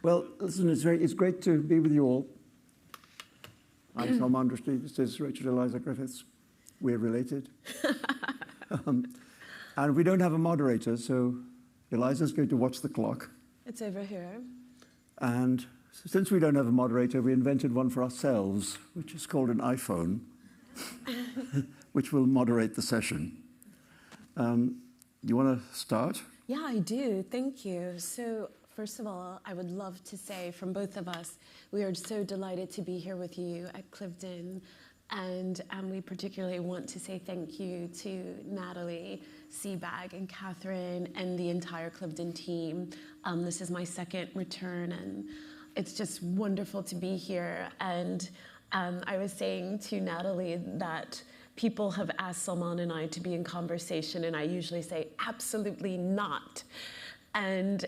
Well, listen, it's great to be with you all. I'm Salman, Rushdie. This is Rachel Eliza Griffiths. We're related. And we don't have a moderator, so Eliza's going to watch the clock. It's over here. And since we don't have a moderator, we invented one for ourselves, which is called an iPhone, which will moderate the session. You want to start? Yeah, I do. Thank you. So, first of all, I would love to say from both of us, we are so delighted to be here with you at Cliveden. And we particularly want to say thank you to Natalie, Seabag, and Catherine, and the entire Cliveden team. This is my second return, and it's just wonderful to be here. And I was saying to Natalie that people have asked Salman and I to be in conversation, and I usually say, absolutely not. And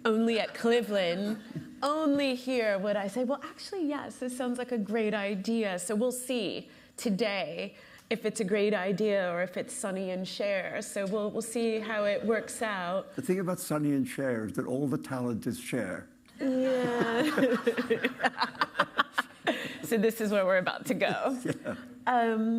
only at Cliveden, only here would I say, well, actually, yes, this sounds like a great idea. So we'll see today if it's a great idea or if it's Sonny and Cher. So we'll see how it works out. The thing about Sonny and Cher is that all the talent is Cher. Yeah. So this is where we're about to go. Yeah.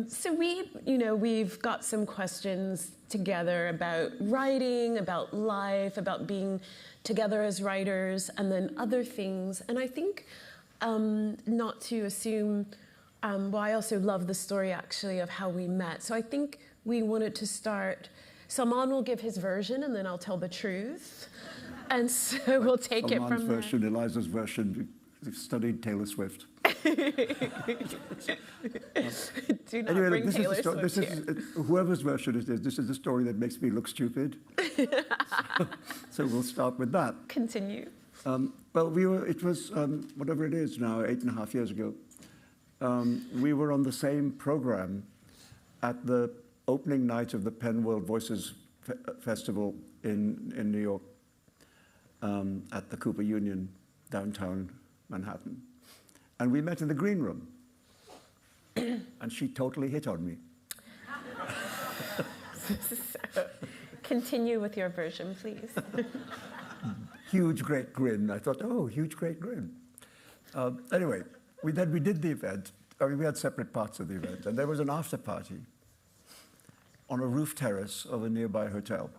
So we've got some questions together about writing, about life, about being together as writers, and then other things. And I think not to assume, well, I also love the story actually of how we met. So I think we wanted to start, Salman will give his version and then I'll tell the truth. And so we'll take it from there. Salman's version, Eliza's version, we've studied Taylor Swift. Do not Anyway, bring look, Taylor Swift here. Whoever's version it is, this is the story that makes me look stupid. So we'll start with that. Continue. Well, it was, whatever it is now, 8.5 years ago. We were on the same program at the opening night of the Penn World Voices Festival in New York, at the Cooper Union, downtown Manhattan. And we met in the green room. And she totally hit on me. So, continue with your version, please. Huge, great grin. I thought, oh, huge, great grin. Anyway, we did the event. I mean, we had separate parts of the event. And there was an after party on a roof terrace of a nearby hotel.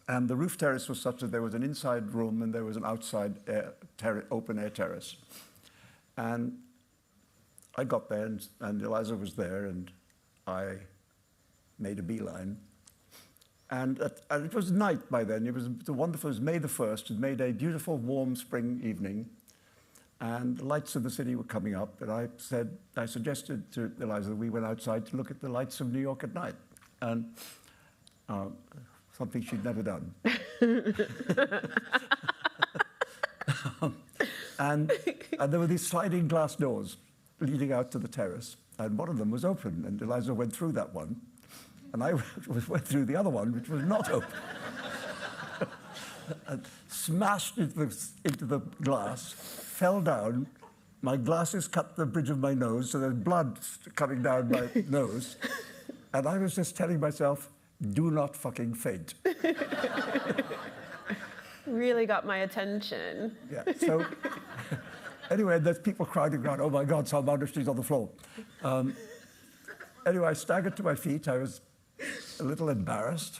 And the roof terrace was such that there was an inside room and there was an outside open air terrace. And I got there, and Eliza was there, and I made a beeline. And it was night by then. It was wonderful. It was May the 1st. It made a beautiful, warm spring evening. And the lights of the city were coming up. And I suggested to Eliza that we went outside to look at the lights of New York at night. And something she'd never done. And there were these sliding glass doors leading out to the terrace, and one of them was open, and Eliza went through that one, and I went through the other one, which was not open. And smashed into the glass, fell down, my glasses cut the bridge of my nose, so there's blood coming down my nose, and I was just telling myself, do not fucking faint. Really got my attention. Yeah, so anyway, there's people crowding around, oh my God, Salman Rushdie's on the floor. Anyway, I staggered to my feet. I was a little embarrassed.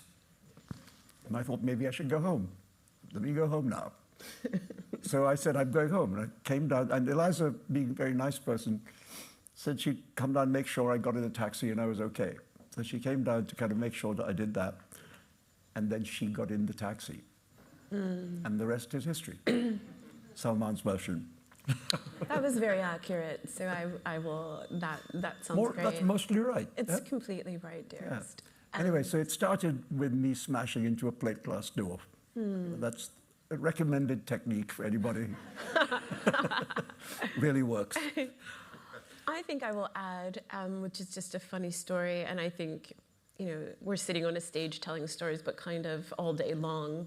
And I thought maybe I should go home. Let me go home now. So I said, I'm going home. And I came down, and Eliza, being a very nice person, said she'd come down and make sure I got in a taxi and I was okay. So she came down to kind of make sure that I did that. And then she got in the taxi. And the rest is history. Salman's version. That was very accurate, so I will, that sounds great. That's mostly right. It's completely right, dearest. Yeah. Anyway, so it started with me smashing into a plate glass door. That's a recommended technique for anybody. Really works. I think I will add, which is just a funny story, and I think, we're sitting on a stage telling stories, but kind of all day long,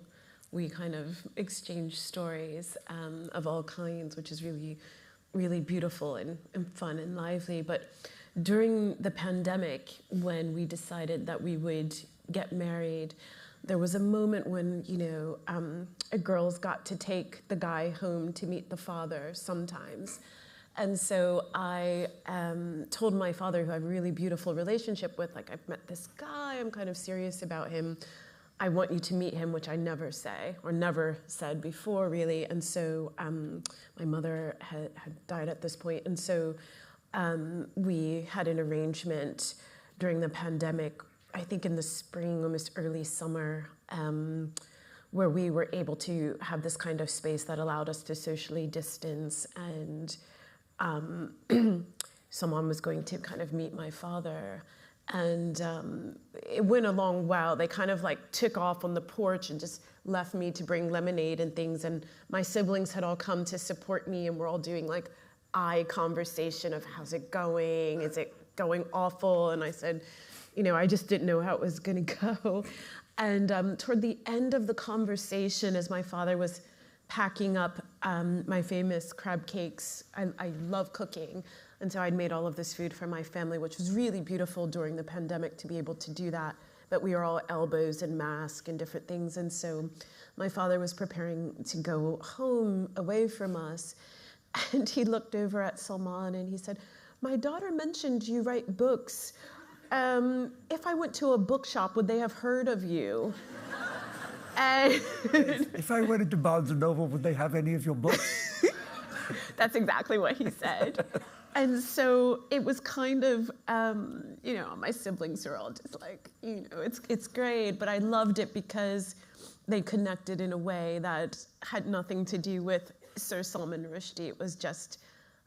we kind of exchange stories of all kinds, which is really, really beautiful and fun and lively. But during the pandemic, when we decided that we would get married, there was a moment when, girls got to take the guy home to meet the father sometimes. And so I told my father, who I have a really beautiful relationship with, like, I've met this guy, I'm kind of serious about him. I want you to meet him, which I never say, or never said before, really. And so my mother had died at this point. And so we had an arrangement during the pandemic, I think in the spring, almost early summer, where we were able to have this kind of space that allowed us to socially distance. And someone was going to kind of meet my father. And it went a long while. They kind of like took off on the porch and just left me to bring lemonade and things. And my siblings had all come to support me, and we're all doing like eye conversation of how's it going? Is it going awful? And I said, I just didn't know how it was going to go. And toward the end of the conversation, as my father was packing up my famous crab cakes, I love cooking. And so I'd made all of this food for my family, which was really beautiful during the pandemic to be able to do that. But we were all elbows and masks and different things. And so my father was preparing to go home away from us. And he looked over at Salman and he said, "My daughter mentioned you write books. If I went to a bookshop, would they have heard of you?" And if I went into Barnes & Noble, would they have any of your books? That's exactly what he said. And so it was kind of, my siblings are all just like, it's great, but I loved it because they connected in a way that had nothing to do with Sir Salman Rushdie. It was just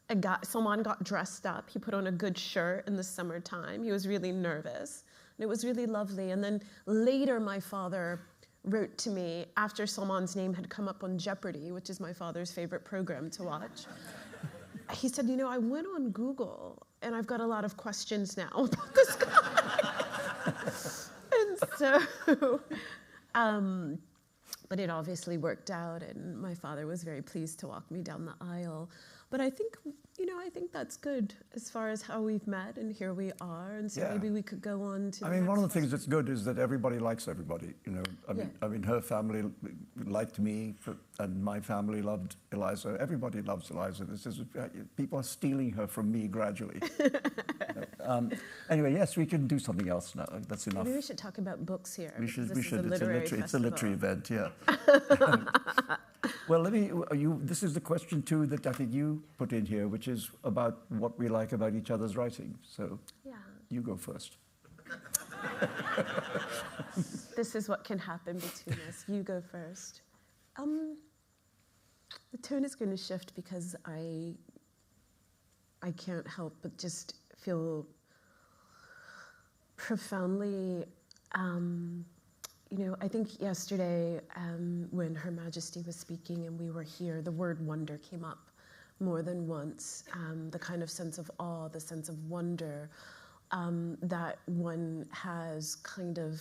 a guy. Salman got dressed up. He put on a good shirt in the summertime. He was really nervous, and it was really lovely. And then later, my father wrote to me after Salman's name had come up on Jeopardy, which is my father's favorite program to watch. He said, I went on Google and I've got a lot of questions now about this guy. And so, but it obviously worked out, and my father was very pleased to walk me down the aisle. But I think, I think that's good as far as how we've met, and here we are. And so maybe we could go on to. One of the things that's good is that everybody likes everybody. I mean, her family liked me, and my family loved Eliza. Everybody loves Eliza. This is people are stealing her from me gradually. Anyway, yes, we can do something else now. That's enough. Maybe we should talk about books here. We should. It's a literary event. Yeah. Well, this is the question too that I think you put in here, which is about what we like about each other's writing. So you go first. This is what can happen between us. You go first. The tone is going to shift because I can't help but just feel profoundly I think yesterday when Her Majesty was speaking and we were here, the word wonder came up more than once. The kind of sense of awe, the sense of wonder that one has kind of,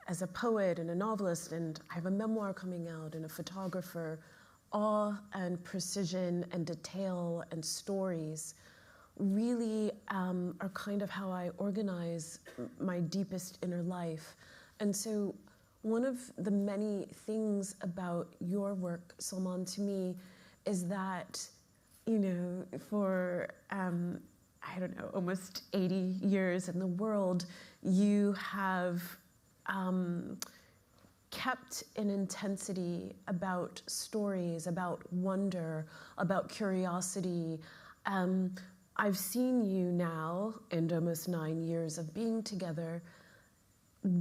as a poet and a novelist, and I have a memoir coming out and a photographer, awe and precision and detail and stories really are kind of how I organize my deepest inner life. And so one of the many things about your work, Salman, to me, is that, for, almost 80 years in the world, you have kept an intensity about stories, about wonder, about curiosity. I've seen you now, in almost 9 years of being together,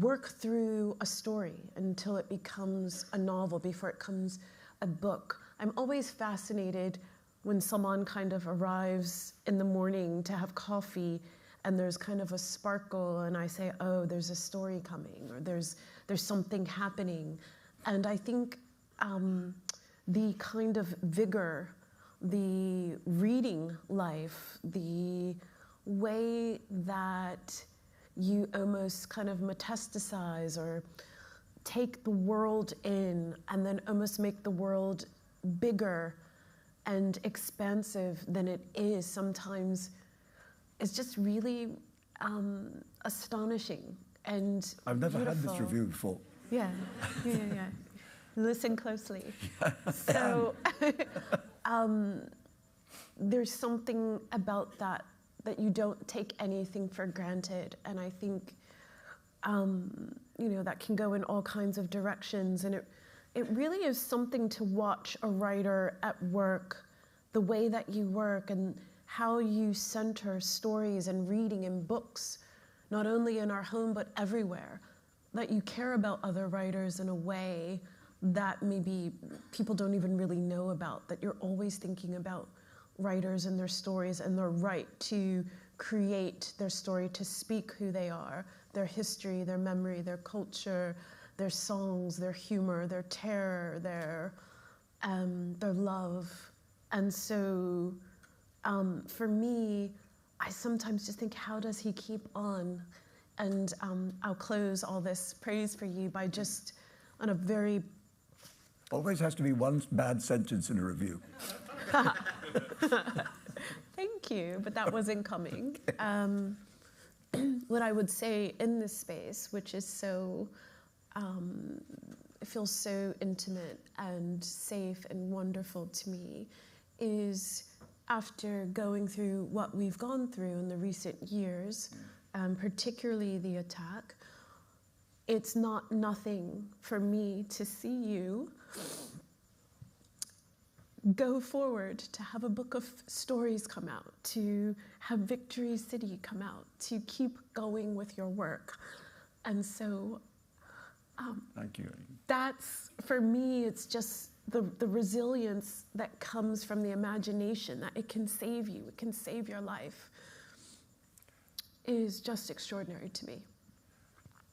work through a story until it becomes a novel, before it becomes a book. I'm always fascinated when someone kind of arrives in the morning to have coffee and there's kind of a sparkle and I say, oh, there's a story coming, or there's something happening. And I think the kind of vigor, the reading life, the way that you almost kind of metastasize or take the world in and then almost make the world bigger and expansive than it is sometimes, is just really astonishing. and I've never had this beautiful. review before. Yeah. Listen closely. So there's something about that you don't take anything for granted. And I think, that can go in all kinds of directions. And it really is something to watch a writer at work, the way that you work and how you center stories and reading in books, not only in our home, but everywhere, that you care about other writers in a way that maybe people don't even really know about, that you're always thinking about writers and their stories and their right to create their story, to speak who they are, their history, their memory, their culture, their songs, their humor, their terror, their love. And so for me, I sometimes just think, how does he keep on? And I'll close all this praise for you by just on a very... Always has to be one bad sentence in a review. Thank you, but that wasn't coming. What I would say in this space, which is so, it feels so intimate and safe and wonderful to me, is after going through what we've gone through in the recent years, particularly the attack, it's not nothing for me to see you go forward, to have a book of stories come out, to have Victory City come out, to keep going with your work. And so Thank you. that's, for me, it's just the resilience that comes from the imagination, that it can save you, it can save your life, is just extraordinary to me.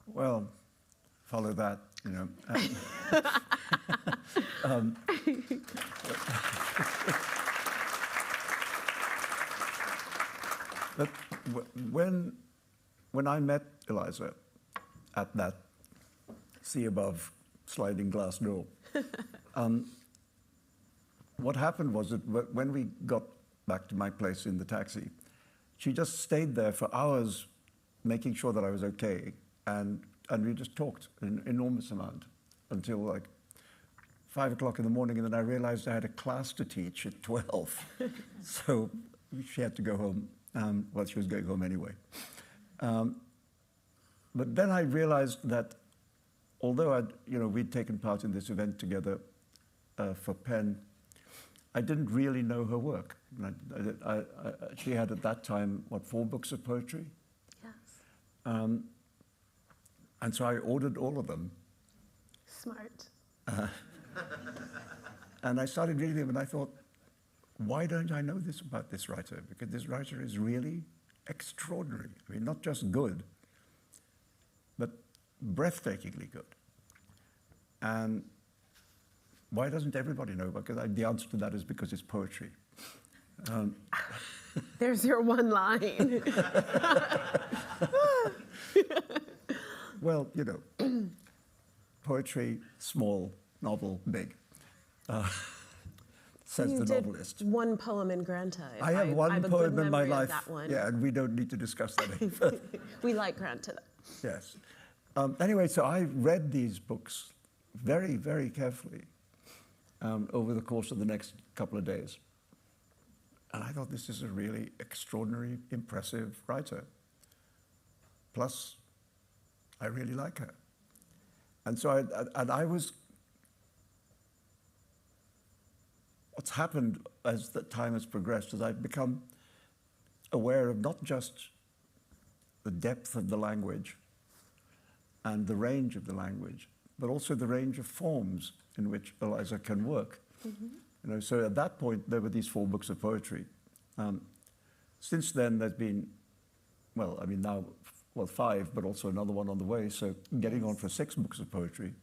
Well, follow that, But when I met Eliza at that sea above sliding glass door, what happened was that when we got back to my place in the taxi, she just stayed there for hours making sure that I was okay, and we just talked an enormous amount until like 5 o'clock in the morning, and then I realized I had a class to teach at 12. So she had to go home. Well, she was going home anyway. But then I realized that although we'd taken part in this event together for Penn, I didn't really know her work. She had at that time, 4 books of poetry? Yes. And so I ordered all of them. Smart. And I started reading them, and I thought, why don't I know this about this writer? Because this writer is really extraordinary. I mean, not just good, but breathtakingly good. And why doesn't everybody know? Because the answer to that is because it's poetry. There's your one line. Well, poetry, small, novel, big, says You the did novelist. one poem in Granta. I have one poem in my life. That one. Yeah, and we don't need to discuss that any further. We like Granta. Yes. Anyway, so I read these books very, very carefully over the course of the next couple of days. And I thought, this is a really extraordinary, impressive writer. Plus, I really like her. And so what's happened as the time has progressed is I've become aware of not just the depth of the language and the range of the language, but also the range of forms in which Eliza can work. Mm-hmm. So at that point, there were these 4 books of poetry. Since then, there's been, now 5, but also another one on the way, so getting on for 6 books of poetry.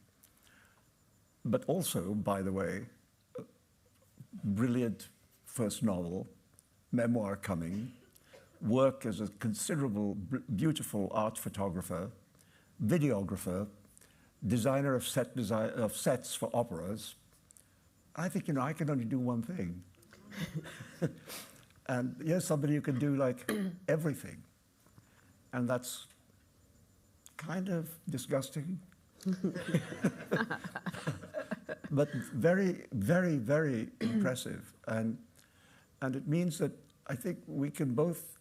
But also, by the way, brilliant first novel, memoir coming, work as a considerable, beautiful art photographer, videographer, designer of sets for operas. I think, I can only do one thing. And somebody who can do like everything. And that's kind of disgusting, but very, very, very impressive. And it means that I think we can both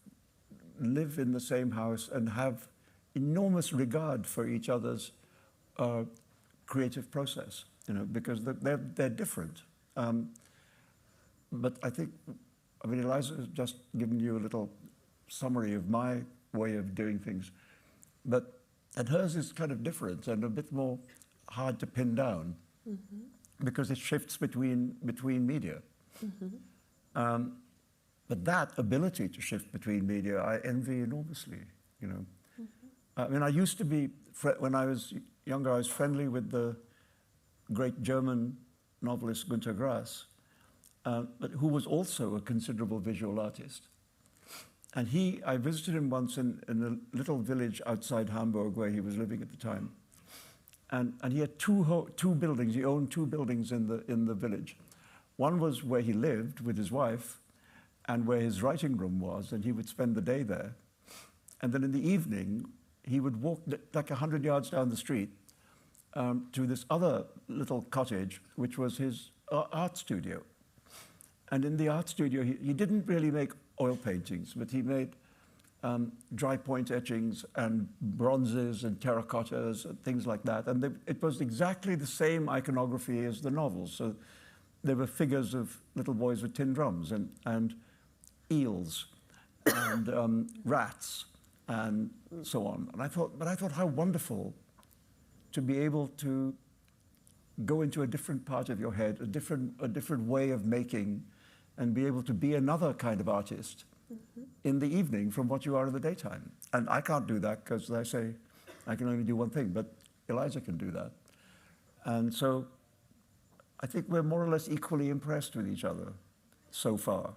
live in the same house and have enormous regard for each other's creative process, because they're different. But I think, Eliza has just given you a little summary of my way of doing things, and hers is kind of different and a bit more hard to pin down, because it shifts between media. But that ability to shift between media, I envy enormously. I mean, I used to be, when I was younger, I was friendly with the great German novelist Günter Grass, but who was also a considerable visual artist. And I visited him once in a little village outside Hamburg where he was living at the time. And he had two buildings. He owned two buildings in the village. One was where he lived with his wife and where his writing room was, and he would spend the day there. And then in the evening, he would walk like 100 yards down the street to this other little cottage, which was his art studio. And in the art studio, he didn't really make oil paintings, but he made dry point etchings and bronzes and terracottas and things like that. And it was exactly the same iconography as the novels. So there were figures of little boys with tin drums and eels and rats and so on. And I thought how wonderful to be able to go into a different part of your head, a different way of making, and be able to be another kind of artist in the evening from what you are in the daytime. And I can't do that because, as I say, I can only do one thing, but Eliza can do that. And so I think we're more or less equally impressed with each other so far.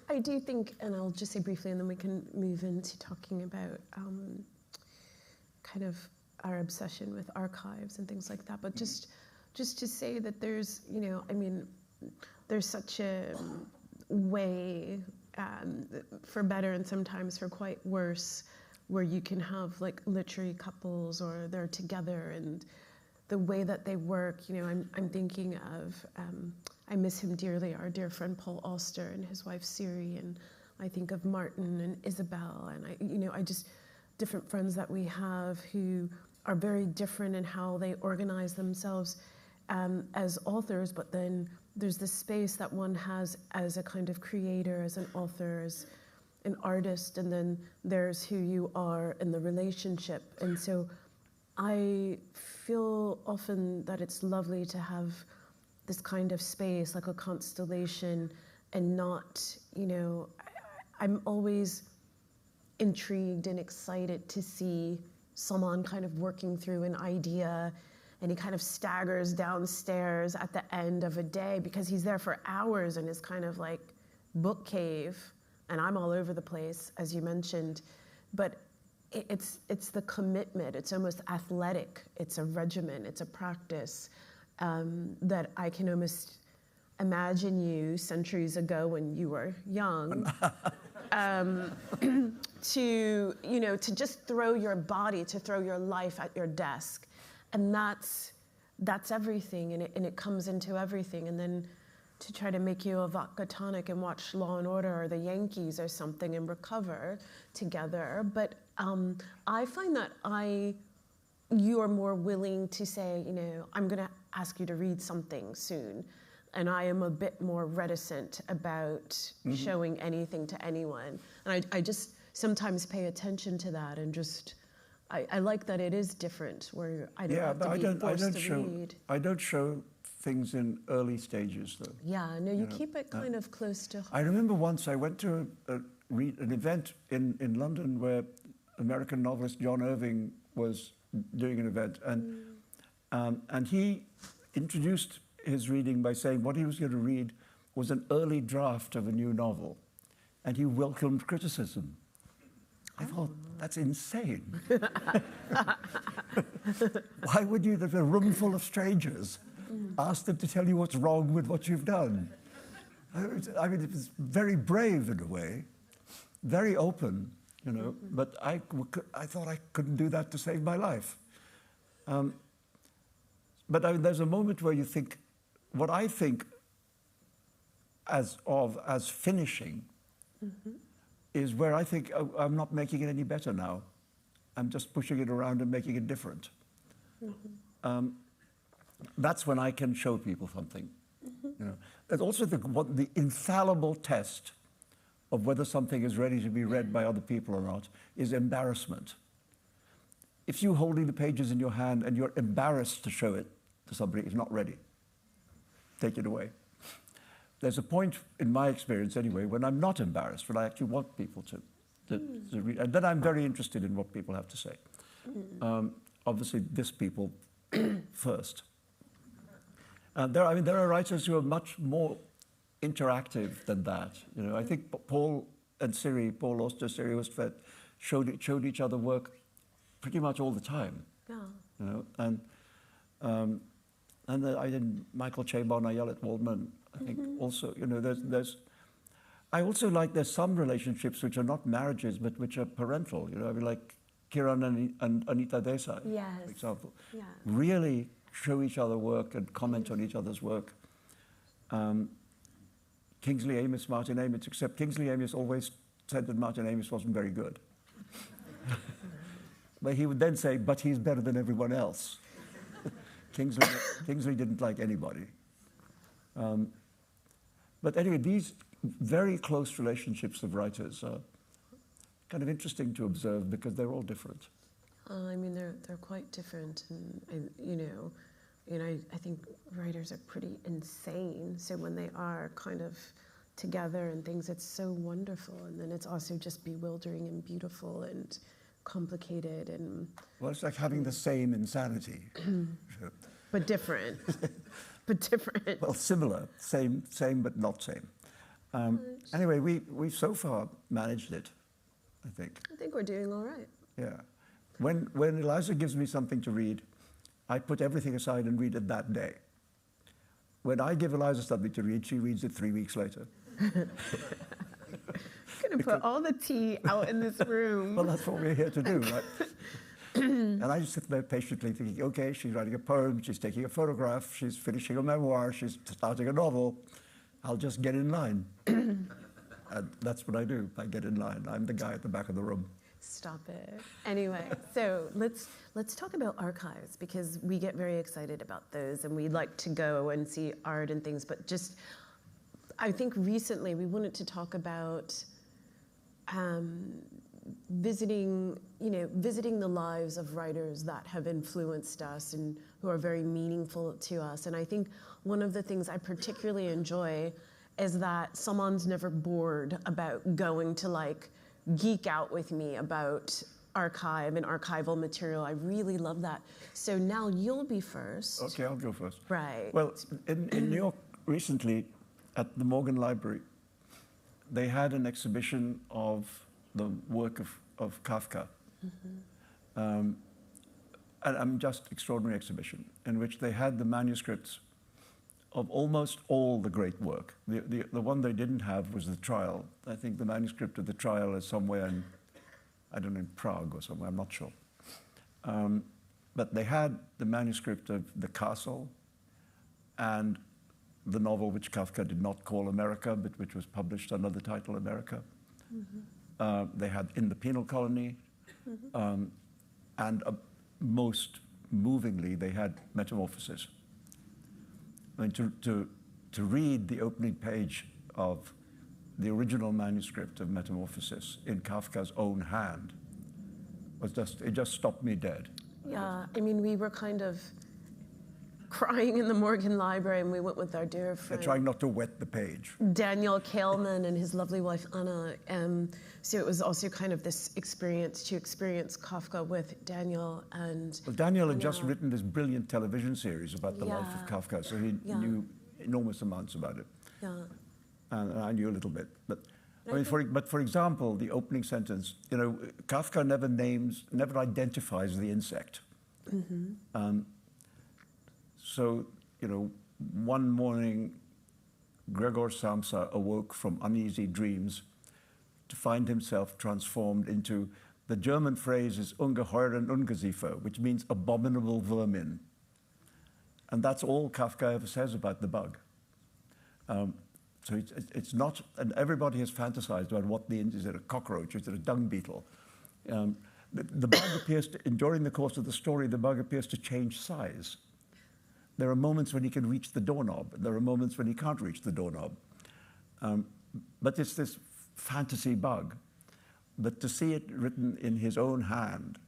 I do think, and I'll just say briefly, and then we can move into talking about kind of our obsession with archives and things like that. But just to say that there's, there's such a way, for better and sometimes for quite worse, where you can have like literary couples or they're together, and the way that they work, I'm thinking of, I miss him dearly, our dear friend Paul Auster and his wife Siri, and I think of Martin and Isabel, and I just, different friends that we have who are very different in how they organize themselves as authors, but then there's this space that one has as a kind of creator, as an author, as an artist, and then there's who you are in the relationship. And so I feel often that it's lovely to have this kind of space, like a constellation, and not, I'm always intrigued and excited to see someone kind of working through an idea, and he kind of staggers downstairs at the end of a day because he's there for hours in his kind of like book cave, and I'm all over the place, as you mentioned. But it's the commitment. It's almost athletic. It's a regimen. It's a practice that I can almost imagine you centuries ago when you were young to just throw your body, to throw your life at your desk. And that's everything, and it comes into everything. And then to try to make you a vodka tonic and watch Law and Order or the Yankees or something and recover together. But I find that you are more willing to say, I'm going to ask you to read something soon. And I am a bit more reticent about showing anything to anyone. And I just sometimes pay attention to that, and just, I like that it is different, where I don't have to be forced to read. I don't show things in early stages, though. Yeah, no, you keep it kind of close to home. I remember once I went to an event in London where American novelist John Irving was doing an event, and he introduced his reading by saying what he was going to read was an early draft of a new novel, and he welcomed criticism. I thought, that's insane. Why would you, there's a room full of strangers, ask them to tell you what's wrong with what you've done? I mean, it was very brave in a way, very open, you know. But I thought I couldn't do that to save my life. But I mean, there's a moment where you think, what I think as finishing is where I think, oh, I'm not making it any better now. I'm just pushing it around and making it different. That's when I can show people something. You know, there's also the infallible test of whether something is ready to be read by other people or not is embarrassment. If you're holding the pages in your hand and you're embarrassed to show it to somebody who's not ready, take it away. There's a point, in my experience anyway, when I'm not embarrassed, when I actually want people to read. And then I'm very interested in what people have to say. Obviously, this people first. There are writers who are much more interactive than that. You know, I think Paul Auster, Siri Hustvedt, showed each other work pretty much all the time. Yeah. You know, and I did Michael Chabon, Ayelet Waldman. I think also, you know, I also like there's some relationships which are not marriages but which are parental. You know, I mean, like Kiran and Anita Desai, for example, really show each other work and comment on each other's work. Kingsley Amis, Martin Amis, except Kingsley Amis always said that Martin Amis wasn't very good. But he would then say, but he's better than everyone else. Kingsley didn't like anybody. But anyway, these very close relationships of writers are kind of interesting to observe because they're all different. I mean, they're quite different, and I think writers are pretty insane. So when they are kind of together and things, it's so wonderful, and then it's also just bewildering and beautiful and complicated and. Well, it's like having the same insanity, but different. But different. Well, similar, same, but not same. Anyway, we've so far managed it, I think. I think we're doing all right. Yeah. When Eliza gives me something to read, I put everything aside and read it that day. When I give Eliza something to read, she reads it 3 weeks later. Going to put all the tea out in this room. Well, that's what we're here to do, right? And I just sit there patiently thinking, okay, she's writing a poem, she's taking a photograph, she's finishing a memoir, she's starting a novel. I'll just get in line. And that's what I do. I get in line. I'm the guy at the back of the room. Stop it. Anyway, so let's talk about archives, because we get very excited about those and we like to go and see art and things, but just, I think recently we wanted to talk about visiting the lives of writers that have influenced us and who are very meaningful to us. And I think one of the things I particularly enjoy is that Salman's never bored about going to like geek out with me about archive and archival material. I really love that. So now you'll be first. Okay, I'll go first. Right. Well, in New York recently at the Morgan Library, they had an exhibition of the work of Kafka. And just extraordinary exhibition in which they had the manuscripts of almost all the great work. The one they didn't have was the trial. I think the manuscript of the trial is somewhere in, I don't know, in Prague or somewhere, I'm not sure. But they had the manuscript of The Castle and the novel which Kafka did not call America, but which was published under the title America. They had In the Penal Colony, and most movingly, they had Metamorphosis. I mean, to read the opening page of the original manuscript of Metamorphosis in Kafka's own hand was it just stopped me dead. Yeah, I mean, we were kind of crying in the Morgan Library, and we went with our dear friend. They're trying not to wet the page. Daniel Kaelman and his lovely wife, Anna. So it was also kind of this experience to experience Kafka with Daniel and Well, Daniel had just written this brilliant television series about the life of Kafka, so he knew enormous amounts about it. Yeah. And I knew a little bit. But I mean, for example, the opening sentence, you know, Kafka never identifies the insect. So, you know, one morning, Gregor Samsa awoke from uneasy dreams to find himself transformed into, the German phrase is ungeheuren Ungeziefer, which means abominable vermin. And that's all Kafka ever says about the bug. So it's not, and everybody has fantasized about what is it a cockroach, is it a dung beetle? The bug appears to, during the course of the story, the bug appears to change size. There are moments when he can reach the doorknob. There are moments when he can't reach the doorknob. But it's this fantasy bug. But to see it written in his own hand,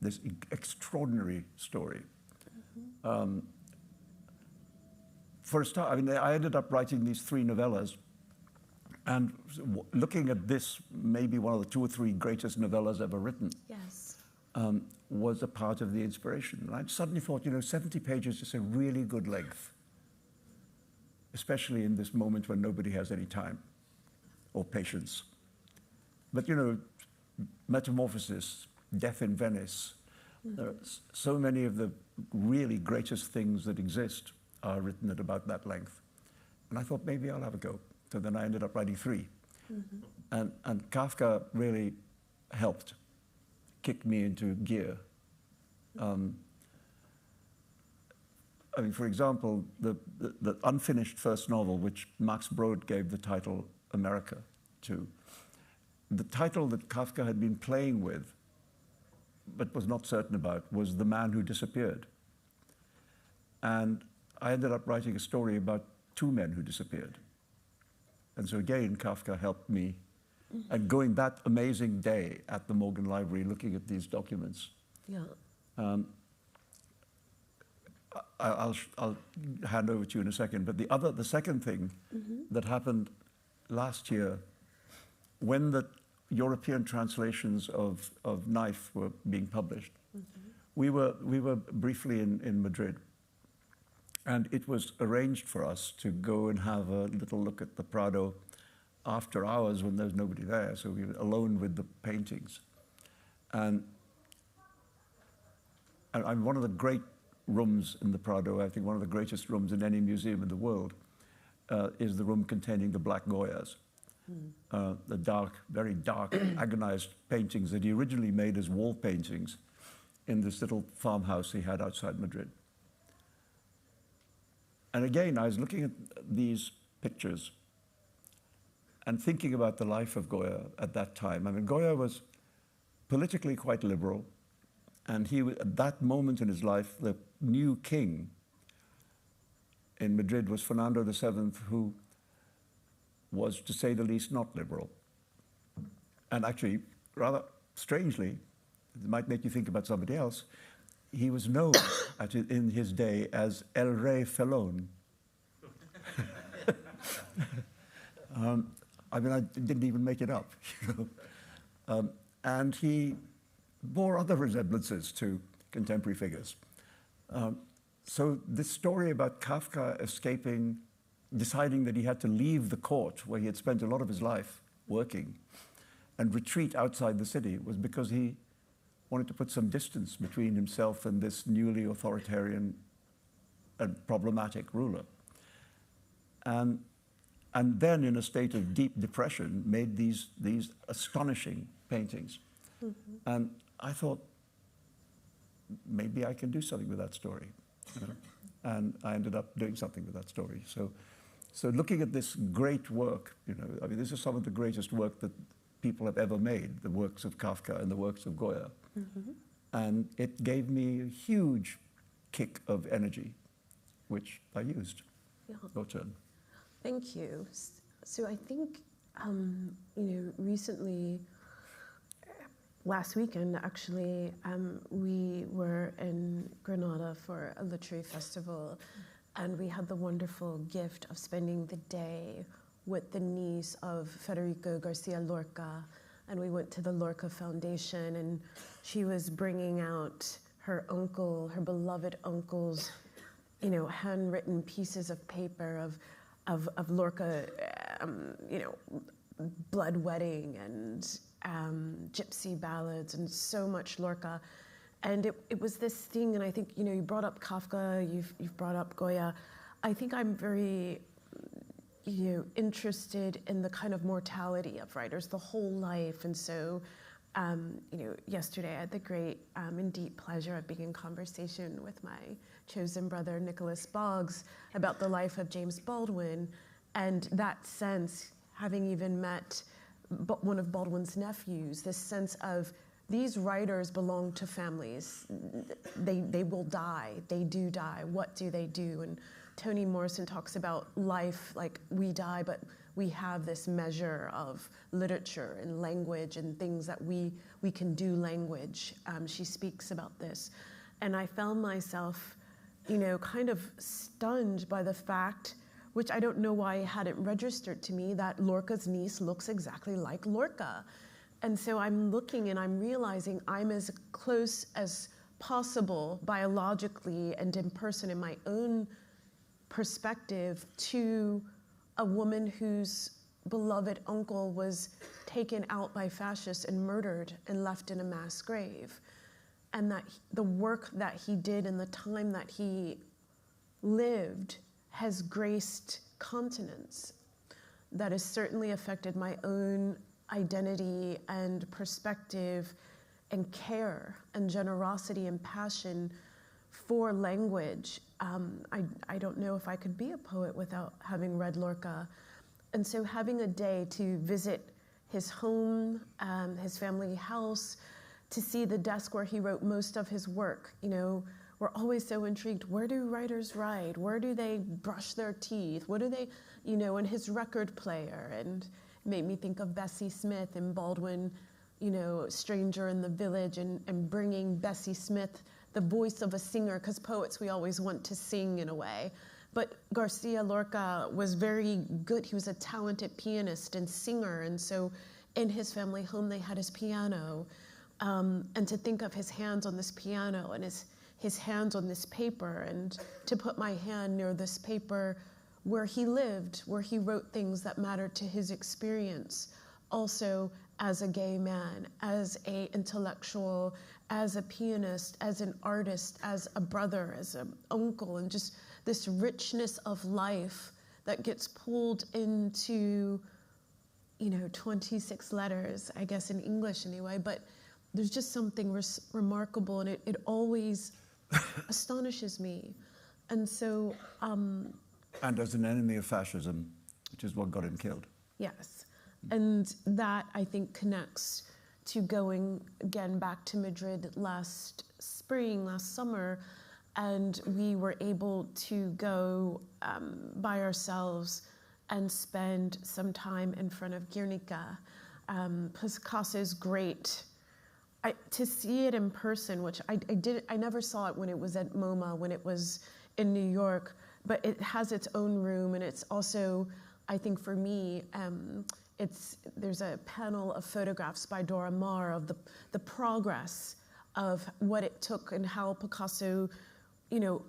this extraordinary story. For a start, I mean, I ended up writing these 3 novellas, and looking at this, maybe one of the 2 or 3 greatest novellas ever written, Yes. was a part of the inspiration. And I suddenly thought, 70 pages is a really good length, especially in this moment when nobody has any time or patience. But, Metamorphosis, Death in Venice, so many of the really greatest things that exist are written at about that length. And I thought, maybe I'll have a go. So then I ended up writing 3. And Kafka really helped kick me into gear. I mean, for example, the unfinished first novel, which Max Brod gave the title America to, the title that Kafka had been playing with, but was not certain about, was The Man Who Disappeared. And I ended up writing a story about 2 men who disappeared. And so again, Kafka helped me. And going that amazing day at the Morgan Library, looking at these documents, I'll hand over to you in a second. But the second thing that happened last year, when the European translations of Knife were being published, we were briefly in Madrid. And it was arranged for us to go and have a little look at the Prado after hours when there's nobody there. So we were alone with the paintings. And one of the great rooms in the Prado, I think one of the greatest rooms in any museum in the world, is the room containing the Black Goyas. The dark, very dark, agonized paintings that he originally made as wall paintings in this little farmhouse he had outside Madrid. And again, I was looking at these pictures and thinking about the life of Goya at that time. I mean, Goya was politically quite liberal, and he, at that moment in his life, the new king in Madrid was Fernando VII, who was, to say the least, not liberal. And actually, rather strangely, it might make you think about somebody else, he was known in his day as El Rey Felon. I mean, I didn't even make it up. And he bore other resemblances to contemporary figures. So this story about Kafka escaping, deciding that he had to leave the court where he had spent a lot of his life working and retreat outside the city was because he wanted to put some distance between himself and this newly authoritarian and problematic ruler. And then, in a state of deep depression, made these astonishing paintings. And I thought, maybe I can do something with that story. And I ended up doing something with that story. So looking at this great work, I mean, this is some of the greatest work that people have ever made, the works of Kafka and the works of Goya. And it gave me a huge kick of energy, which I used. Your turn. Thank you. So I think, recently, last weekend, actually, we were in Granada for a literary festival, and we had the wonderful gift of spending the day with the niece of Federico Garcia Lorca, and we went to the Lorca Foundation, and she was bringing out her beloved uncle's, handwritten pieces of paper of Lorca, Blood Wedding and gypsy ballads and so much Lorca. And it was this thing, and I think, you brought up Kafka, you've brought up Goya. I think I'm very, interested in the kind of mortality of writers, the whole life. And so, yesterday I had the great and deep pleasure of being in conversation with my chosen brother, Nicholas Boggs, about the life of James Baldwin. And that sense, having even met one of Baldwin's nephews, this sense of these writers belong to families. They will die. They do die. What do they do? And Toni Morrison talks about life like we die, but we have this measure of literature and language and things that we can do language. She speaks about this. And I found myself, kind of stunned by the fact, which I don't know why it hadn't registered to me, that Lorca's niece looks exactly like Lorca. And so I'm looking and I'm realizing I'm as close as possible biologically and in person in my own perspective to a woman whose beloved uncle was taken out by fascists and murdered and left in a mass grave. And that the work that he did and the time that he lived has graced continents. That has certainly affected my own identity and perspective and care and generosity and passion for language. I don't know if I could be a poet without having read Lorca. And so having a day to visit his home, his family house, to see the desk where he wrote most of his work. We're always so intrigued. Where do writers write? Where do they brush their teeth? What do they, and his record player. And made me think of Bessie Smith and Baldwin, Stranger in the Village, and bringing Bessie Smith, the voice of a singer, because poets, we always want to sing in a way. But Garcia Lorca was very good. He was a talented pianist and singer. And so in his family home, they had his piano. And to think of his hands on this piano and his hands on this paper, and to put my hand near this paper where he lived, where he wrote things that mattered to his experience, also as a gay man, as an intellectual, as a pianist, as an artist, as a brother, as an uncle, and just this richness of life that gets pulled into, 26 letters, I guess in English anyway, but there's just something remarkable, and it always astonishes me. And so... and as an enemy of fascism, which is what got him killed. Yes. And that, I think, connects to going, again, back to Madrid last summer, and we were able to go by ourselves and spend some time in front of Guernica. Picasso's great... to see it in person, which I never saw it when it was at MoMA, when it was in New York, but it has its own room, and it's also, I think for me, there's a panel of photographs by Dora Maar of the progress of what it took and how Picasso,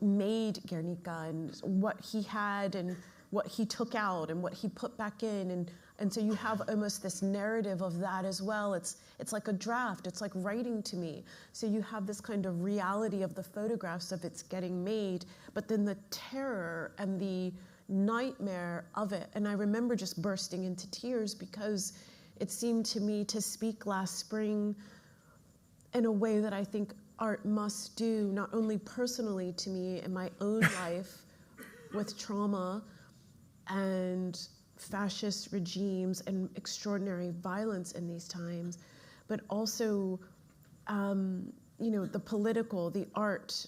made Guernica, and what he had and what he took out and what he put back in, and so you have almost this narrative of that as well. It's like a draft. It's like writing to me. So you have this kind of reality of the photographs of it's getting made, but then the terror and the nightmare of it. And I remember just bursting into tears because it seemed to me to speak last spring in a way that I think art must do, not only personally to me in my own life with trauma and fascist regimes and extraordinary violence in these times, but also, the political, the art,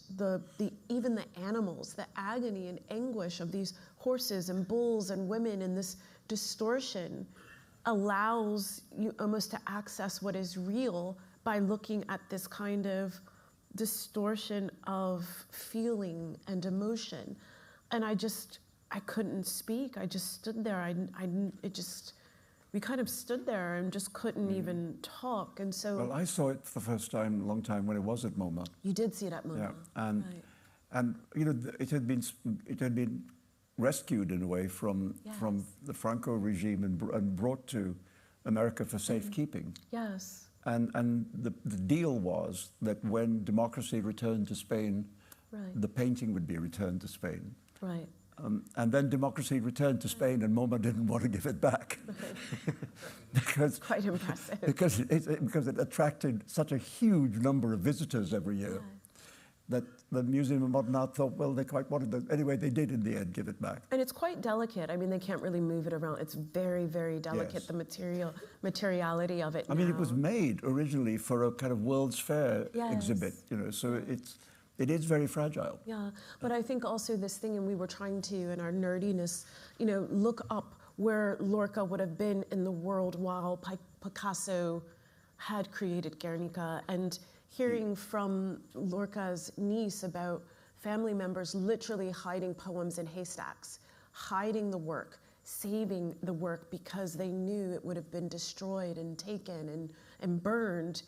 even the animals, the agony and anguish of these horses and bulls and women, and this distortion allows you almost to access what is real by looking at this kind of distortion of feeling and emotion. And I couldn't speak. I just stood there. We kind of stood there and just couldn't even talk. And so... Well, I saw it for the first time, a long time, when it was at MoMA. You did see it at MoMA. Yeah, and it had been rescued in a way from the Franco regime and brought to America for safekeeping. Yes. And the deal was that when democracy returned to Spain, right, the painting would be returned to Spain. Right. And then democracy returned to Spain, and MoMA didn't want to give it back. because, Quite impressive. because it attracted such a huge number of visitors every year that the Museum of Modern Art thought, well, they quite wanted it. Anyway, they did in the end give it back. And it's quite delicate. I mean, they can't really move it around. It's very, very delicate, Yes. the materiality of it I mean, it now. was made originally for a kind of World's Fair exhibit, so it is very fragile. Yeah, but I think also this thing, and we were trying to, in our nerdiness, look up where Lorca would have been in the world while Picasso had created Guernica, and hearing from Lorca's niece about family members literally hiding poems in haystacks, hiding the work, saving the work because they knew it would have been destroyed and taken and burned,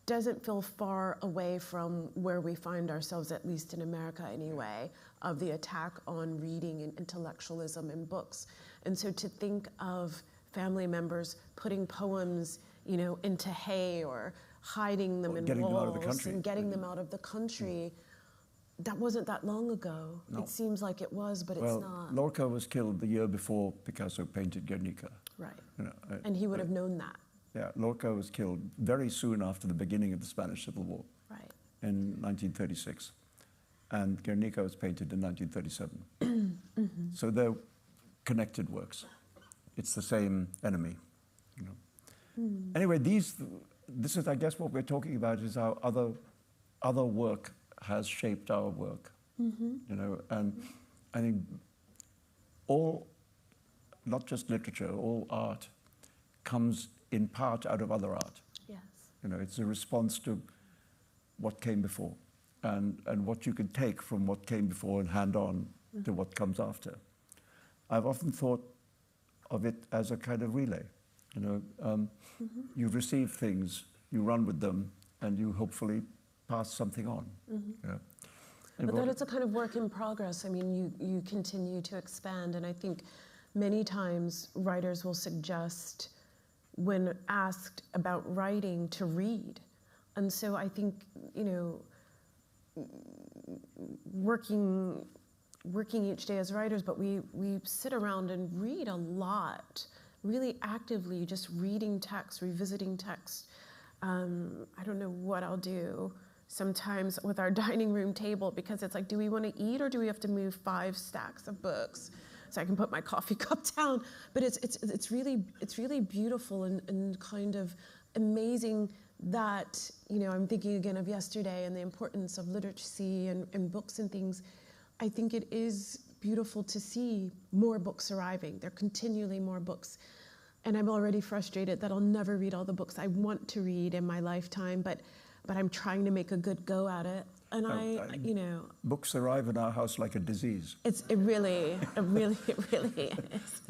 doesn't feel far away from where we find ourselves, at least in America anyway, of the attack on reading and intellectualism in books. And so to think of family members putting poems, into hay or hiding them in getting them out of the walls country. and getting them out of the country, that wasn't that long ago. No. It seems like it was, but it's not. Lorca was killed the year before Picasso painted Guernica. Right. And he would have known that. Yeah, Lorca was killed very soon after the beginning of the Spanish Civil War. Right. In 1936. And Guernica was painted in 1937. So they're connected works. It's the same enemy. Anyway, this is, I guess, what we're talking about is how other work has shaped our work. And I think all, not just literature, all art comes in part out of other art. Yes. It's a response to what came before and what you can take from what came before and hand on to what comes after. I've often thought of it as a kind of relay. You receive things, you run with them, and you hopefully pass something on. But that it's a kind of work in progress. I mean, you continue to expand, and I think many times writers will suggest, when asked about writing, to read. And so I think, working each day as writers, but we sit around and read a lot, really actively, just reading text, revisiting text. I don't know what I'll do sometimes with our dining room table, because it's like, do we want to eat or do we have to move 5 stacks of books so I can put my coffee cup down? But it's really beautiful and kind of amazing that, I'm thinking again of yesterday and the importance of literacy and books and things. I think it is beautiful to see more books arriving. There are continually more books. And I'm already frustrated that I'll never read all the books I want to read in my lifetime, but I'm trying to make a good go at it. And books arrive in our house like a disease. It really is.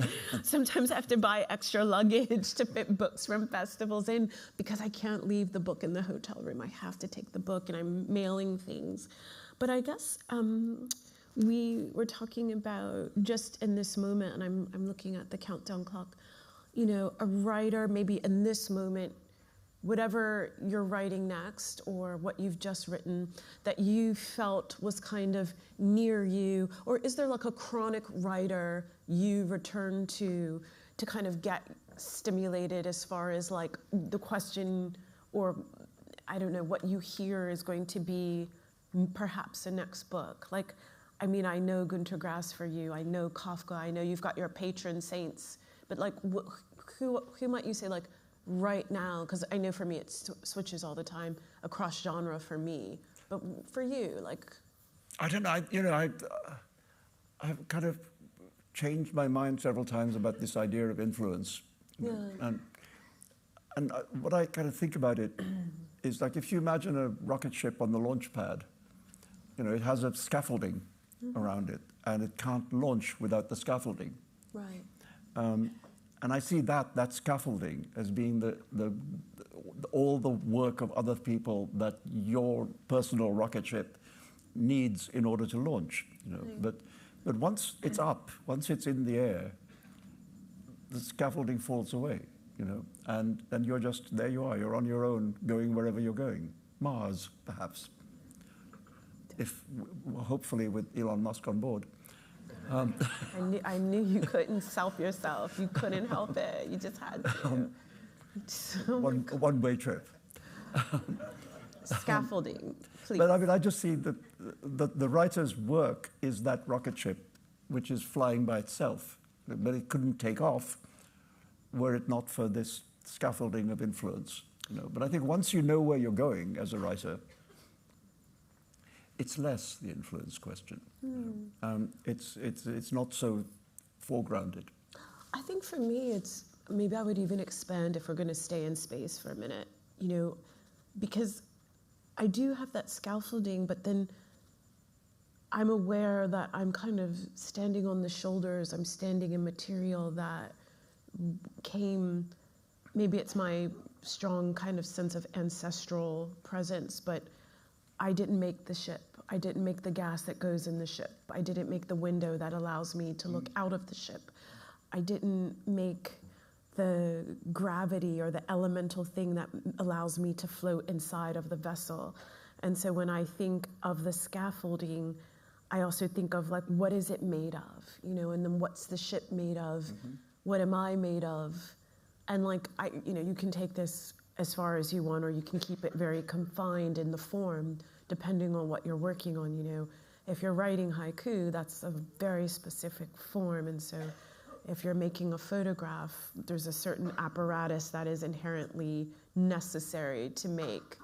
Sometimes I have to buy extra luggage to fit books from festivals in because I can't leave the book in the hotel room. I have to take the book, and I'm mailing things. But I guess we were talking about, just in this moment, and I'm looking at the countdown clock, a writer maybe in this moment, whatever you're writing next or what you've just written, that you felt was kind of near you? Or is there like a chronic writer you return to kind of get stimulated as far as like the question, or I don't know, what you hear is going to be perhaps the next book? Like, I mean, I know Günter Grass for you, I know Kafka, I know you've got your patron saints, but like who might you say, like, right now? Because I know for me it switches all the time across genre for me, but for you, like, I don't know. I've kind of changed my mind several times about this idea of influence. Yeah. And what I kind of think about it is, like, if you imagine a rocket ship on the launch pad, it has a scaffolding around it, and it can't launch without the scaffolding. Right. And I see that scaffolding as being all the work of other people that your personal rocket ship needs in order to launch. But once it's up, once it's in the air, the scaffolding falls away. And you're just, there you are, you're on your own, going wherever you're going. Mars, perhaps. Hopefully with Elon Musk on board. I knew you couldn't help yourself. You couldn't help it. You just had to. One-way trip. Scaffolding, please. But I mean, I just see that the writer's work is that rocket ship, which is flying by itself. But it couldn't take off were it not for this scaffolding of influence. But I think once you know where you're going as a writer, it's less the influence question. It's not so foregrounded. I think for me, maybe I would even expand if we're going to stay in space for a minute, because I do have that scaffolding, but then I'm aware that I'm kind of standing on the shoulders, I'm standing in material that came, maybe it's my strong kind of sense of ancestral presence, but I didn't make the ship. I didn't make the gas that goes in the ship. I didn't make the window that allows me to look out of the ship. I didn't make the gravity or the elemental thing that allows me to float inside of the vessel. And so when I think of the scaffolding, I also think of like, what is it made of? And then what's the ship made of? What am I made of? And like, you can take this as far as you want, or you can keep it very confined in the form, depending on what you're working on. If you're writing haiku, that's a very specific form. And so if you're making a photograph, there's a certain apparatus that is inherently necessary to make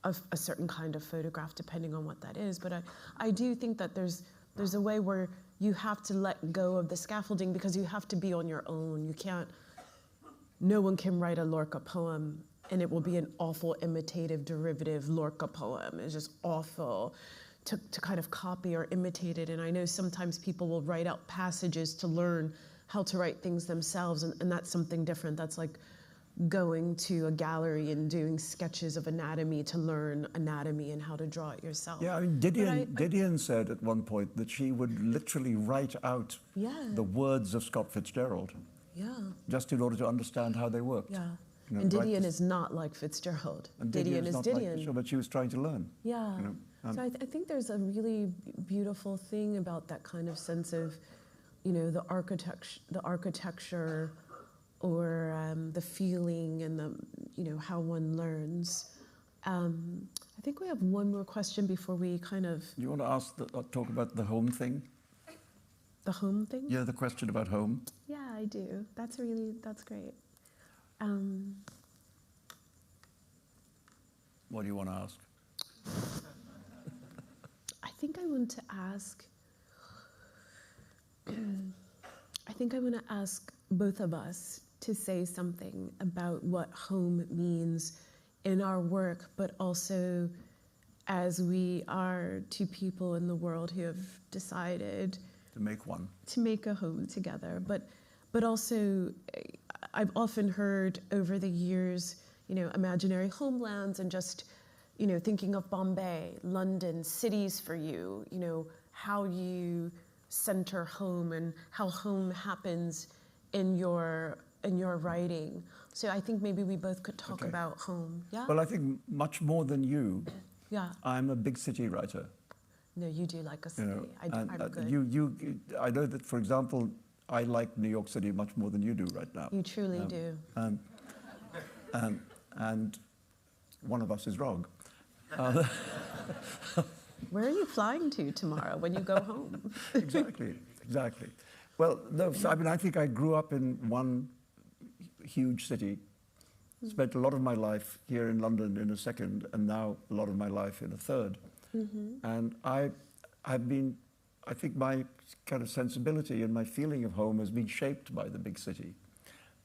a certain kind of photograph, depending on what that is. But I do think that there's a way where you have to let go of the scaffolding because you have to be on your own. You can't, no one can write a Lorca poem and it will be an awful imitative, derivative Lorca poem. It's just awful to kind of copy or imitate it. And I know sometimes people will write out passages to learn how to write things themselves, and that's something different. That's like going to a gallery and doing sketches of anatomy to learn anatomy and how to draw it yourself. Yeah, I mean, Didion said at one point that she would literally write out the words of Scott Fitzgerald just in order to understand how they worked. Yeah. And Didion is not like Fitzgerald. And Didion is not Didion. Like, but she was trying to learn. Yeah. So I think there's a really beautiful thing about that kind of sense of, the architecture or the feeling and the, how one learns. I think we have one more question before we kind of... You want to talk about the home thing? The home thing? Yeah, the question about home. Yeah, I do. That's great. What do you want to ask? I think I want to ask... I think I want to ask both of us to say something about what home means in our work, but also as we are two people in the world who have decided to make a home together. But also, I've often heard over the years, imaginary homelands and just, thinking of Bombay, London, cities for you, how you center home and how home happens in your writing. So I think maybe we both could talk about home. Yeah? Well, I think much more than you, I'm a big city writer. No, you do like a city. I'm good. I know that, for example, I like New York City much more than you do right now. You truly do. And one of us is wrong. Where are you flying to tomorrow when you go home? Exactly. Well, no, so, I mean, I think I grew up in one huge city, spent a lot of my life here in London in a second, and now a lot of my life in a third. And I think my kind of sensibility and my feeling of home has been shaped by the big city,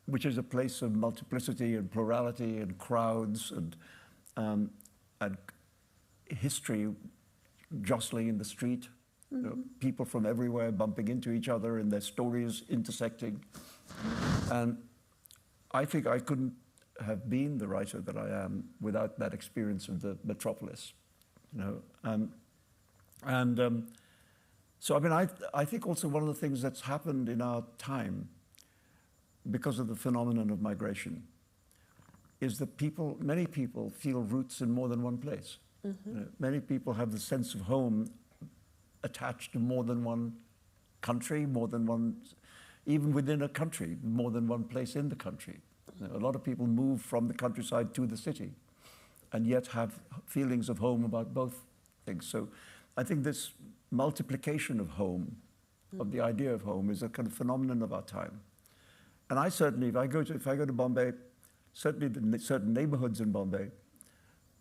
which is a place of multiplicity and plurality and crowds and history jostling in the street, people from everywhere bumping into each other and their stories intersecting. And I think I couldn't have been the writer that I am without that experience of the metropolis, So, I mean, I think also one of the things that's happened in our time because of the phenomenon of migration is that many people feel roots in more than one place. Many people have the sense of home attached to more than one country, more than one, even within a country, more than one place in the country. You know, a lot of people move from the countryside to the city and yet have feelings of home about both things. So I think this multiplication of home, of the idea of home, is a kind of phenomenon of our time. And I certainly, if I go to Bombay, certainly certain neighborhoods in Bombay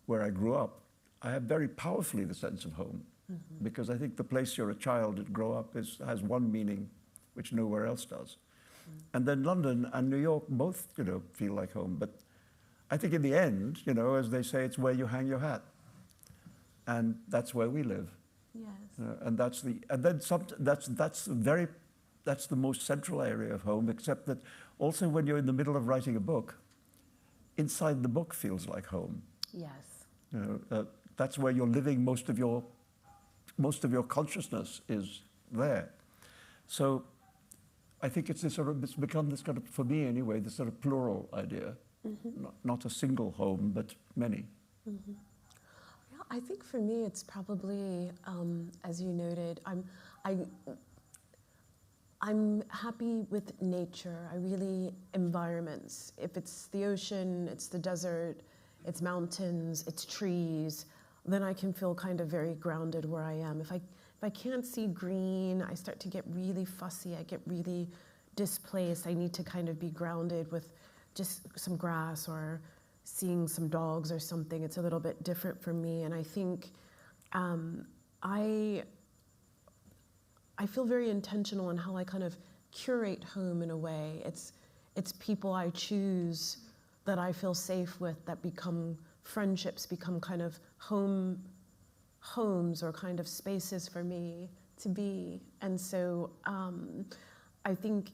where I grew up, I have very powerfully the sense of home, because I think the place you're a child and grow up has one meaning which nowhere else does. And then London and New York both, you know, feel like home. But I think in the end, you know, as they say, it's where you hang your hat, and that's where we live. Yes. And that's the most central area of home. Except that also when you're in the middle of writing a book, inside the book feels like home. Yes. You know, that's where you're living. Most of your consciousness is there. So I think it's become this kind of, for me anyway, this sort of plural idea, not a single home, but many. Yeah, I think for me it's probably, as you noted, I'm happy with nature. Environments. If it's the ocean, it's the desert, it's mountains, it's trees, then I can feel kind of very grounded where I am. If I can't see green, I start to get really fussy. I get really displaced. I need to kind of be grounded with just some grass or seeing some dogs or something. It's a little bit different for me. And I think I feel very intentional in how I kind of curate home in a way. It's people I choose that I feel safe with that become friendships, become kind of homes or kind of spaces for me to be. And so I think,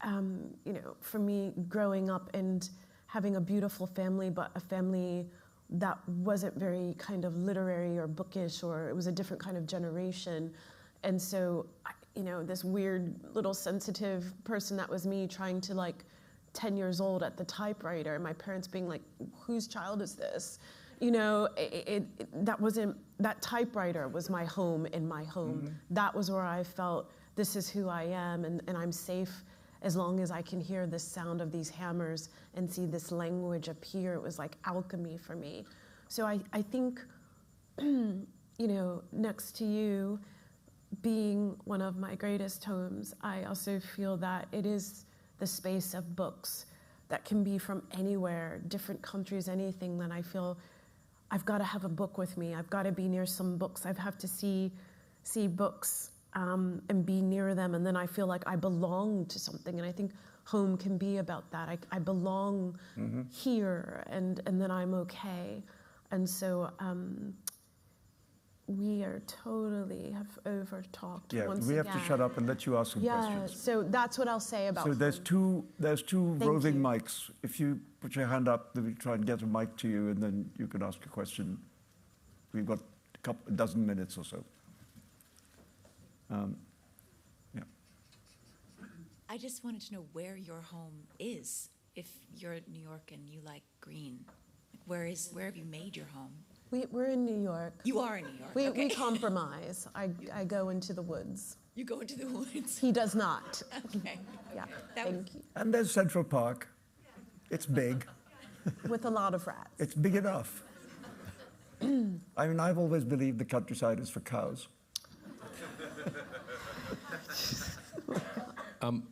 you know, for me, growing up and having a beautiful family, but a family that wasn't very kind of literary or bookish, or it was a different kind of generation. And so, you know, this weird little sensitive person that was me, trying to, like, 10 years old at the typewriter, and my parents being like, whose child is this? You know, that typewriter was my home in my home. That was where I felt, this is who I am, and I'm safe as long as I can hear the sound of these hammers and see this language appear. It was like alchemy for me. So I think, you know, next to you being one of my greatest homes, I also feel that it is the space of books that can be from anywhere, different countries, anything. That I feel I've got to have a book with me. I've got to be near some books. I have to see books and be near them, and then I feel like I belong to something. And I think home can be about that. I belong here, and then I'm okay. And so we are totally have over-talked. Yeah, once we have again. to shut up and let you ask some questions. Yeah, so that's what I'll say about So there's home. two Thank roving you. mics. If you put your hand up, then we try and get a mic to you, and then you can ask a question. We've got a dozen minutes or so. Yeah. I just wanted to know where your home is. If you're in New York and you like green, where have you made your home? We're in New York. You are in New York. We Okay. compromise. I go into the woods. You go into the woods. He does not. Okay. Yeah, That was- thank you. And there's Central Park. It's big. With a lot of rats. It's big enough. I mean, I've always believed the countryside is for cows.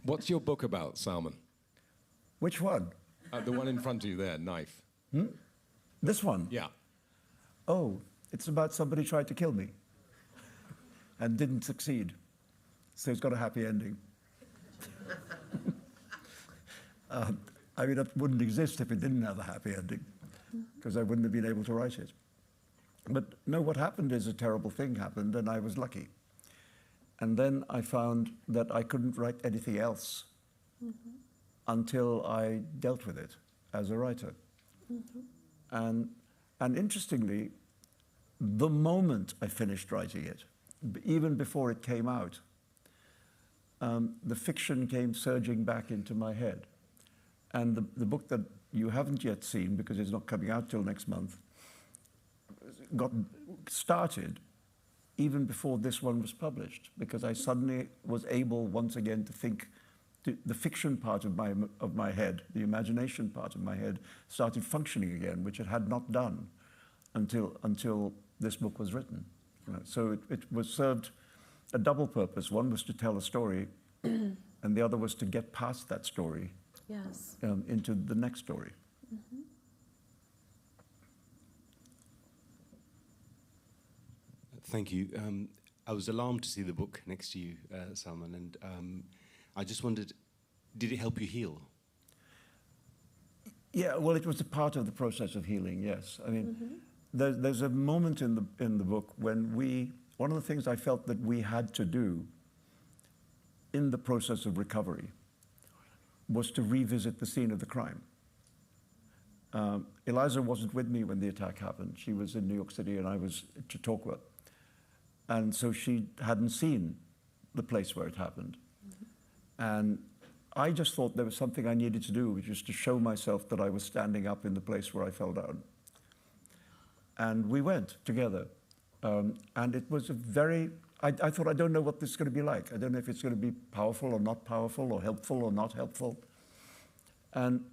What's your book about, Salman? Which one? The one in front of you there, Knife. This one? Yeah. Oh, it's about somebody tried to kill me and didn't succeed. So it's got a happy ending. I mean, it wouldn't exist if it didn't have a happy ending, because I wouldn't have been able to write it. But no, what happened is a terrible thing happened, and I was lucky. And then I found that I couldn't write anything else until I dealt with it as a writer. And interestingly, the moment I finished writing it, even before it came out, the fiction came surging back into my head. And the book that you haven't yet seen, because it's not coming out till next month, got started even before this one was published, because I suddenly was able once again to think. The fiction part of my head, the imagination part of my head, started functioning again, which it had not done until this book was written. You know, so it was served a double purpose. One was to tell a story, and the other was to get past that story Yes. into the next story. Mm-hmm. Thank you. I was alarmed to see the book next to you, Salman, and I just wondered, did it help you heal? Yeah, well, it was a part of the process of healing, yes. I mean, there's a moment in the book when one of the things I felt that we had to do in the process of recovery was to revisit the scene of the crime. Eliza wasn't with me when the attack happened. She was in New York City and I was in Chautauqua. And so she hadn't seen the place where it happened. And I just thought there was something I needed to do, which was to show myself that I was standing up in the place where I fell down. And we went together. And it was a very, I thought, I don't know what this is going to be like. I don't know if it's going to be powerful or not powerful, or helpful or not helpful. And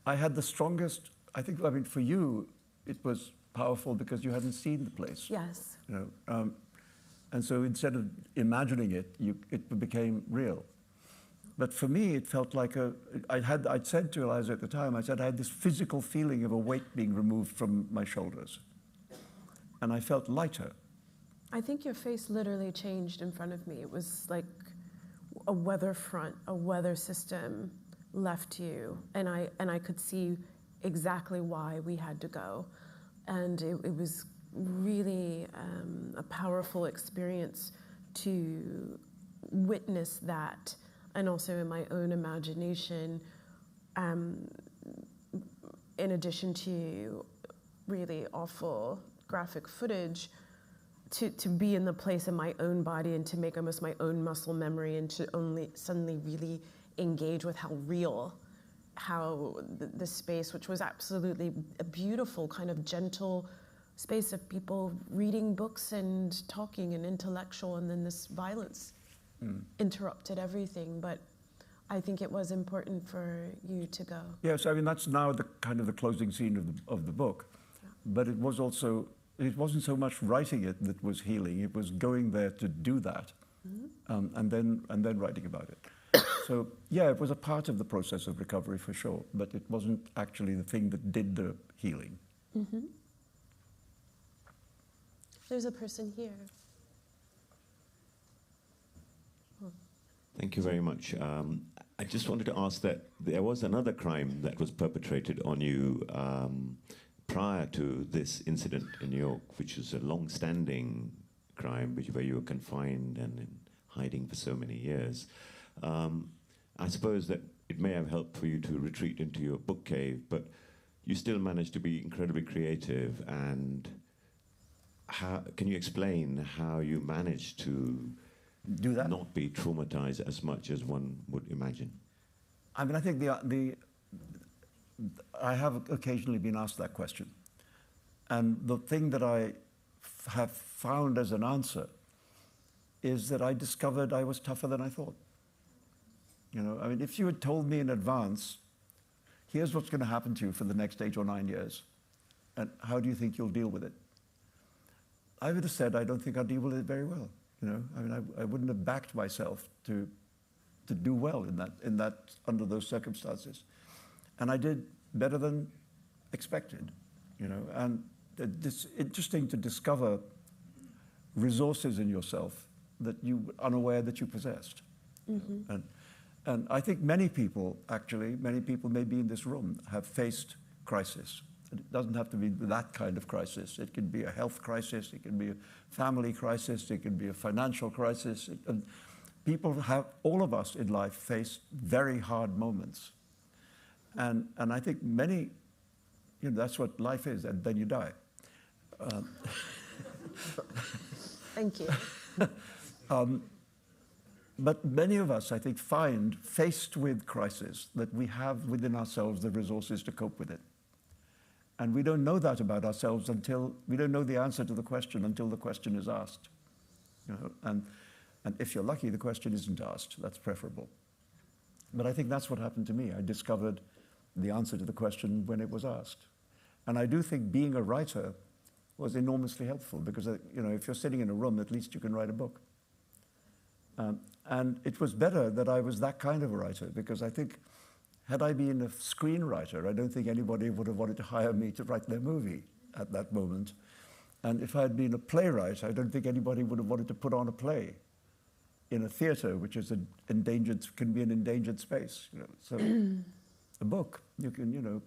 I had the strongest, I mean, for you, it was powerful because you hadn't seen the place. Yes. You know, and so instead of imagining it, it became real. But for me, it felt like I'd said to Eliza at the time, I said I had this physical feeling of a weight being removed from my shoulders. And I felt lighter. I think your face literally changed in front of me. It was like a weather front, a weather system left you. And I could see exactly why we had to go. And it was really a powerful experience to witness that. And also in my own imagination, in addition to really awful graphic footage, to be in the place of my own body and to make almost my own muscle memory and to only suddenly really engage with how real, how the space, which was absolutely a beautiful kind of gentle space of people reading books and talking and intellectual, and then this violence interrupted everything. But I think it was important for you to go. Yes, I mean, that's now the kind of the closing scene of the book. Yeah. But it was also, it wasn't so much writing it that was healing, it was going there to do that, and then writing about it. So, yeah, it was a part of the process of recovery for sure, but it wasn't actually the thing that did the healing. Mm-hmm. There's a person here. Thank you very much. I just wanted to ask that there was another crime that was perpetrated on you prior to this incident in New York, which is a long-standing crime, where you were confined and in hiding for so many years. I suppose that it may have helped for you to retreat into your book cave, but you still managed to be incredibly creative. And can you explain how you managed to do that? Not be traumatized as much as one would imagine? I mean, I think I have occasionally been asked that question. And the thing that I have found as an answer is that I discovered I was tougher than I thought. You know, I mean, if you had told me in advance, here's what's going to happen to you for the next 8 or 9 years, and how do you think you'll deal with it? I would have said, I don't think I'll deal with it very well. You know, I mean, I wouldn't have backed myself to do well in that under those circumstances, and I did better than expected. You know, and it's interesting to discover resources in yourself that you were unaware that you possessed. Mm-hmm. And I think many people maybe in this room have faced crisis. It doesn't have to be that kind of crisis. It can be a health crisis, it can be a family crisis, it can be a financial crisis. All of us in life face very hard moments. And I think many, you know, that's what life is, and then you die. Thank you. But many of us, I think, find, faced with crisis, that we have within ourselves the resources to cope with it. And we don't know that about ourselves until, we don't know the answer to the question until the question is asked. You know, and if you're lucky, the question isn't asked. That's preferable. But I think that's what happened to me. I discovered the answer to the question when it was asked. And I do think being a writer was enormously helpful because, you know, if you're sitting in a room, at least you can write a book. And it was better that I was that kind of a writer because I think had I been a screenwriter, I don't think anybody would have wanted to hire me to write their movie at that moment. And if I had been a playwright, I don't think anybody would have wanted to put on a play in a theater, which is can be an endangered space. You know. So a book, you can, you know,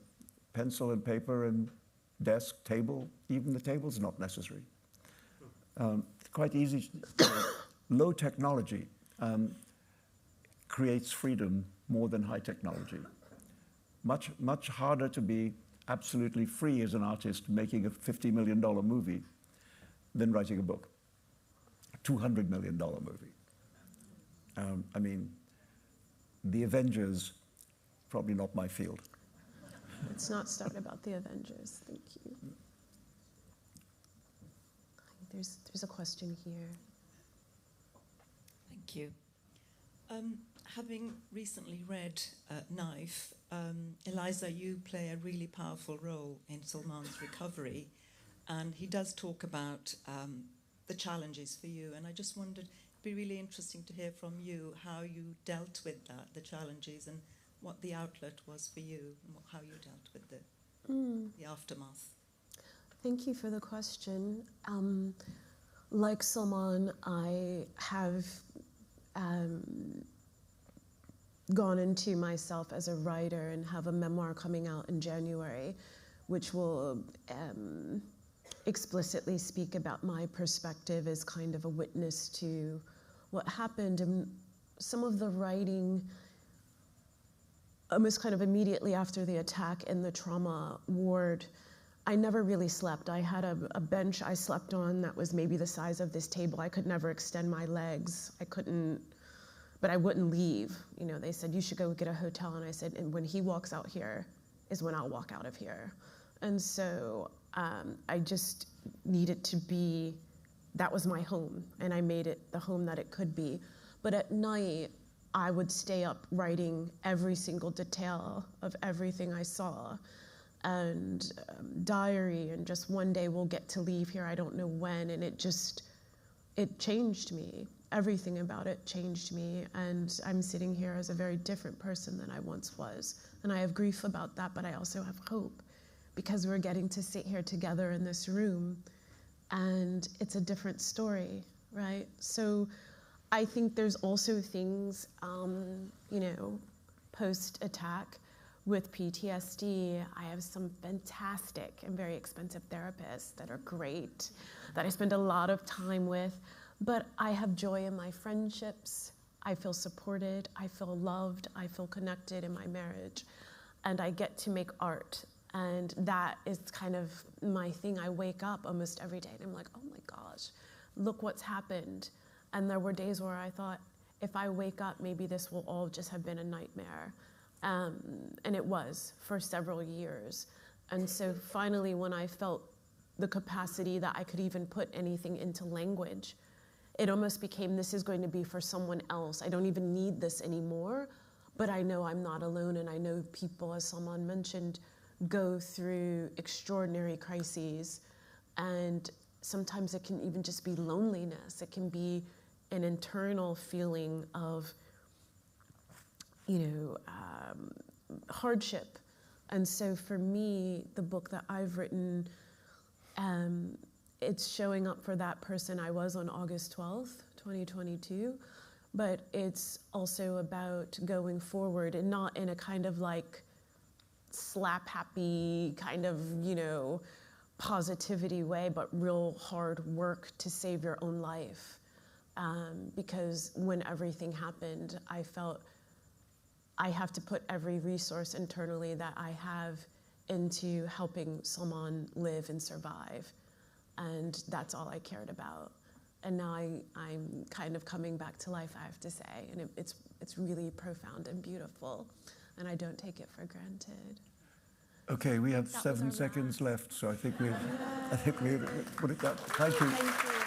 pencil and paper and desk, table, even the table's not necessary. Quite easy. Low technology creates freedom more than high technology. Much harder to be absolutely free as an artist making a $50 million movie than writing a book. $200 million movie. I mean, The Avengers, probably not my field. Let's not start about the Avengers. Thank you. There's a question here. Thank you. Having recently read Knife, Eliza, you play a really powerful role in Salman's recovery, and he does talk about the challenges for you, and I just wondered, it'd be really interesting to hear from you how you dealt with that, the challenges, and what the outlet was for you, and how you dealt with the aftermath. Thank you for the question. Like Salman, I have gone into myself as a writer and have a memoir coming out in January, which will explicitly speak about my perspective as kind of a witness to what happened. And some of the writing, almost kind of immediately after the attack in the trauma ward, I never really slept. I had a bench I slept on that was maybe the size of this table. I could never extend my legs. I couldn't, but I wouldn't leave. You know, they said, you should go get a hotel. And I said, and when he walks out here is when I'll walk out of here. And so I just needed to be, that was my home. And I made it the home that it could be. But at night, I would stay up writing every single detail of everything I saw. And diary, and just one day we'll get to leave here, I don't know when, and it changed me. Everything about it changed me, and I'm sitting here as a very different person than I once was. And I have grief about that, but I also have hope, because we're getting to sit here together in this room, and it's a different story, right? So I think there's also things, you know, post-attack, with PTSD, I have some fantastic and very expensive therapists that are great, that I spend a lot of time with, but I have joy in my friendships. I feel supported, I feel loved, I feel connected in my marriage, and I get to make art. And that is kind of my thing. I wake up almost every day and I'm like, oh my gosh, look what's happened. And there were days where I thought, if I wake up, maybe this will all just have been a nightmare. And it was for several years. And so finally, when I felt the capacity that I could even put anything into language, it almost became, this is going to be for someone else. I don't even need this anymore, but I know I'm not alone, and I know people, as Salman mentioned, go through extraordinary crises, and sometimes it can even just be loneliness. It can be an internal feeling of, you know, hardship. And so for me, the book that I've written, it's showing up for that person I was on August 12th, 2022, but it's also about going forward, and not in a kind of like slap happy kind of, you know, positivity way, but real hard work to save your own life. Because when everything happened, I felt I have to put every resource internally that I have into helping Salman live and survive. And that's all I cared about. And now I'm kind of coming back to life, I have to say. And it's really profound and beautiful. And I don't take it for granted. Okay, we have That was our 7 seconds left, so I think we've put it down. Thank you. Thank you.